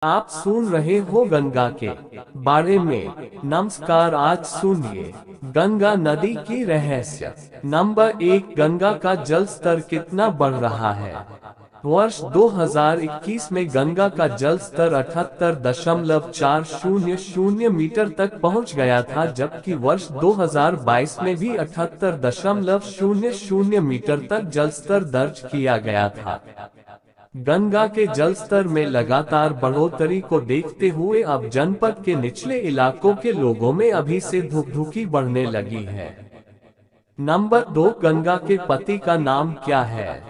आप सुन रहे हो गंगा के बारे में। नमस्कार, आज सुनिए गंगा नदी की रहस्य। नंबर 1, गंगा का जल स्तर कितना बढ़ रहा है। वर्ष 2021 में गंगा का जल स्तर 78.400 मीटर तक पहुंच गया था, जबकि वर्ष 2022 में भी 78.00 मीटर तक जल स्तर दर्ज किया गया था। गंगा के जल स्तर में लगातार बढ़ोतरी को देखते हुए अब जनपद के निचले इलाकों के लोगों में अभी से धुकधुकी बढ़ने लगी है। नंबर 2, गंगा के पति का नाम क्या है।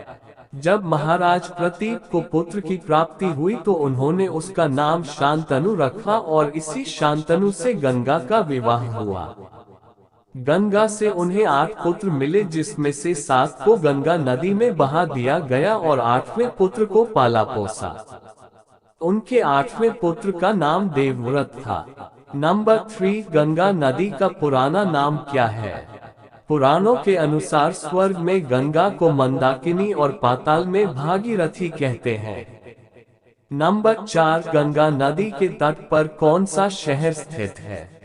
जब महाराज प्रतीक को पुत्र की प्राप्ति हुई तो उन्होंने उसका नाम शांतनु रखा और इसी शांतनु से गंगा का विवाह हुआ। गंगा से उन्हें 8 पुत्र मिले, जिसमें से 7 को गंगा नदी में बहा दिया गया और 8वें पुत्र को पाला पोसा। उनके 8वें पुत्र का नाम देवव्रत था। नंबर 3, गंगा नदी का पुराना नाम क्या है। पुराणों के अनुसार स्वर्ग में गंगा को मंदाकिनी और पाताल में भागीरथी कहते हैं। नंबर 4, गंगा नदी के तट पर कौन सा शहर स्थित है।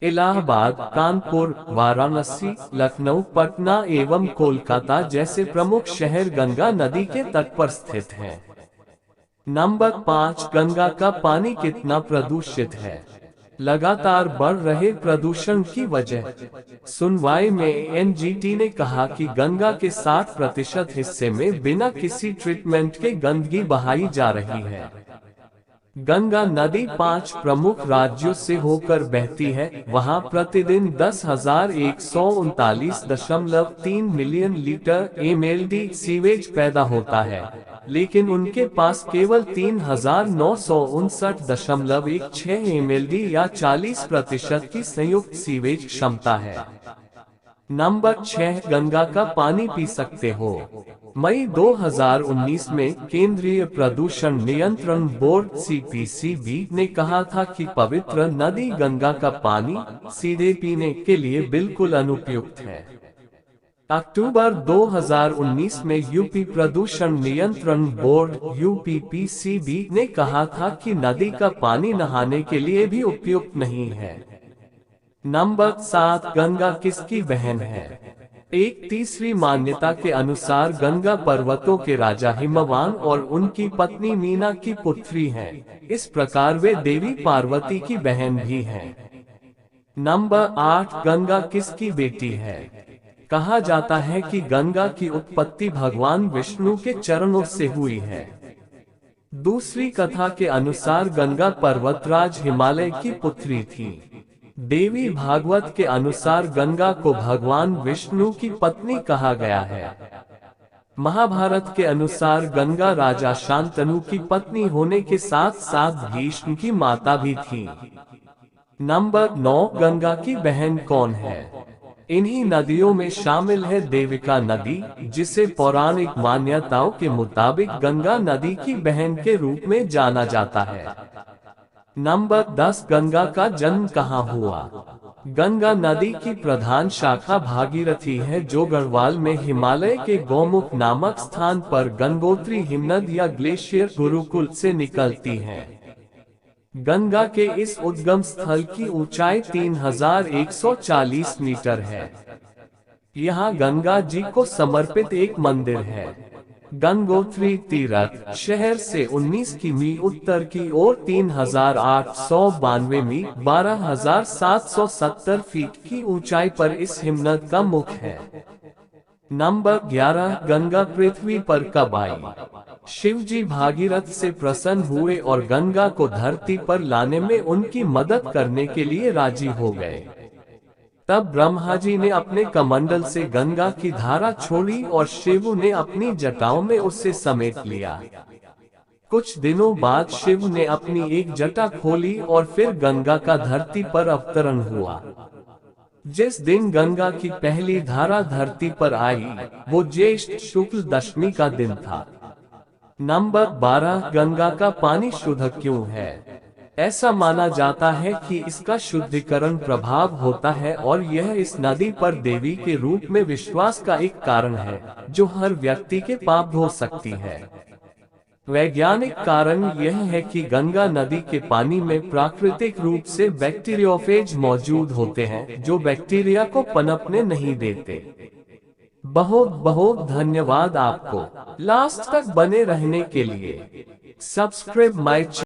इलाहाबाद, कानपुर, वाराणसी, लखनऊ, पटना एवं कोलकाता जैसे प्रमुख शहर गंगा नदी के तट पर स्थित हैं। नंबर 5, गंगा का पानी कितना प्रदूषित है। लगातार बढ़ रहे प्रदूषण की वजह। सुनवाई में एनजीटी ने कहा कि गंगा के 60% हिस्से में बिना किसी ट्रीटमेंट के गंदगी बहाई जा रही है। गंगा नदी 5 प्रमुख राज्यों से होकर बहती है। वहां प्रतिदिन 10,139.3 मिलियन लीटर एमएलडी सीवेज पैदा होता है, लेकिन उनके पास केवल 3,959.16 एमएलडी या 40% की संयुक्त सीवेज क्षमता है। नंबर 6, गंगा का पानी पी सकते हो। मई 2019 में केंद्रीय प्रदूषण नियंत्रण बोर्ड सीपीसीबी ने कहा था कि पवित्र नदी गंगा का पानी सीधे पीने के लिए बिल्कुल अनुपयुक्त है। अक्टूबर 2019 में यूपी प्रदूषण नियंत्रण बोर्ड यूपीपीसीबी ने कहा था कि नदी का पानी नहाने के लिए भी उपयुक्त नहीं है। नंबर 7, गंगा किसकी बहन है। एक तीसरी मान्यता के अनुसार गंगा पर्वतों के राजा हिमवान और उनकी पत्नी मीना की पुत्री हैं। इस प्रकार वे देवी पार्वती की बहन भी हैं। नंबर 8, गंगा किसकी बेटी है। कहा जाता है कि गंगा की उत्पत्ति भगवान विष्णु के चरणों से हुई है। दूसरी कथा के अनुसार गंगा पर्वतराज हिमालय की पुत्री थी। देवी भागवत के अनुसार गंगा को भगवान विष्णु की पत्नी कहा गया है। महाभारत के अनुसार गंगा राजा शांतनु की पत्नी होने के साथ साथ भीष्म की माता भी थी। नंबर 9, गंगा की बहन कौन है। इन्हीं नदियों में शामिल है देविका नदी, जिसे पौराणिक मान्यताओं के मुताबिक गंगा नदी की बहन के रूप में जाना जाता है। नंबर 10, गंगा का जन्म कहाँ हुआ। गंगा नदी की प्रधान शाखा भागीरथी है, जो गढ़वाल में हिमालय के गौमुख नामक स्थान पर गंगोत्री हिमनद या ग्लेशियर गुरुकुल से निकलती है। गंगा के इस उद्गम स्थल की ऊंचाई 3140 मीटर है। यहाँ गंगा जी को समर्पित एक मंदिर है। गंगोत्री तीर्थ शहर से 19 किमी उत्तर की ओर 3892 मील 12,770 फीट की ऊंचाई पर इस हिमनद का मुख है। नंबर 11, गंगा पृथ्वी पर कब आई। शिवजी भागीरथ से प्रसन्न हुए और गंगा को धरती पर लाने में उनकी मदद करने के लिए राजी हो गए। तब ब्रह्मा जी ने अपने कमंडल से गंगा की धारा छोड़ी और शिव ने अपनी जटाओं में उसे समेट लिया। कुछ दिनों बाद शिव ने अपनी एक जटा खोली और फिर गंगा का धरती पर अवतरण हुआ। जिस दिन गंगा की पहली धारा धरती पर आई, वो ज्येष्ठ शुक्ल दशमी का दिन था। नंबर 12, गंगा का पानी शुद्ध क्यों है। ऐसा माना जाता है कि इसका शुद्धिकरण प्रभाव होता है और यह इस नदी पर देवी के रूप में विश्वास का एक कारण है, जो हर व्यक्ति के पाप धो सकती है। वैज्ञानिक कारण यह है कि गंगा नदी के पानी में प्राकृतिक रूप से बैक्टीरियोफेज मौजूद होते हैं जो बैक्टीरिया को पनपने नहीं देते। बहुत बहुत धन्यवाद आपको लास्ट तक बने रहने के लिए। Subscribe my